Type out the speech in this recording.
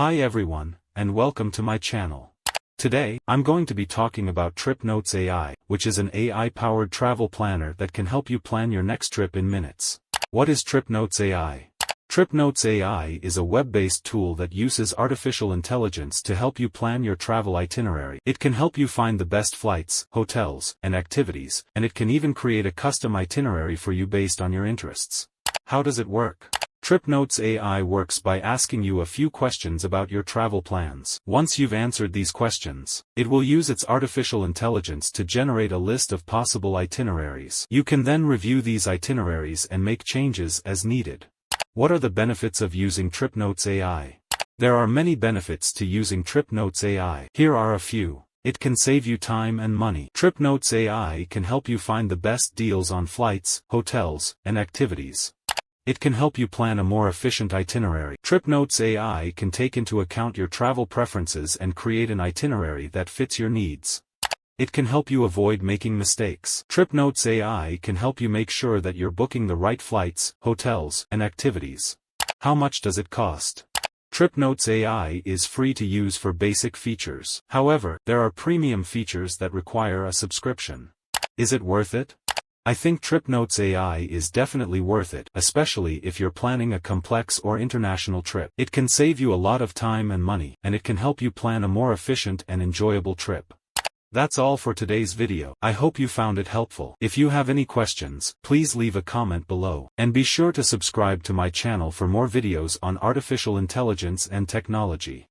Hi everyone, and welcome to my channel. Today, I'm going to be talking about Tripnotes AI, which is an AI-powered travel planner that can help you plan your next trip in minutes. What is Tripnotes AI? Tripnotes AI is a web-based tool that uses artificial intelligence to help you plan your travel itinerary. It can help you find the best flights, hotels, and activities, and it can even create a custom itinerary for you based on your interests. How does it work? Tripnotes AI works by asking you a few questions about your travel plans. Once you've answered these questions, it will use its artificial intelligence to generate a list of possible itineraries. You can then review these itineraries and make changes as needed. What are the benefits of using Tripnotes AI? There are many benefits to using Tripnotes AI. Here are a few. It can save you time and money. Tripnotes AI can help you find the best deals on flights, hotels, and activities. It can help you plan a more efficient itinerary. Tripnotes AI can take into account your travel preferences and create an itinerary that fits your needs. It can help you avoid making mistakes. Tripnotes AI can help you make sure that you're booking the right flights, hotels, and activities. How much does it cost? Tripnotes AI is free to use for basic features. However, there are premium features that require a subscription. Is it worth it? I think Tripnotes AI is definitely worth it, especially if you're planning a complex or international trip. It can save you a lot of time and money, and it can help you plan a more efficient and enjoyable trip. That's all for today's video. I hope you found it helpful. If you have any questions, please leave a comment below. And be sure to subscribe to my channel for more videos on artificial intelligence and technology.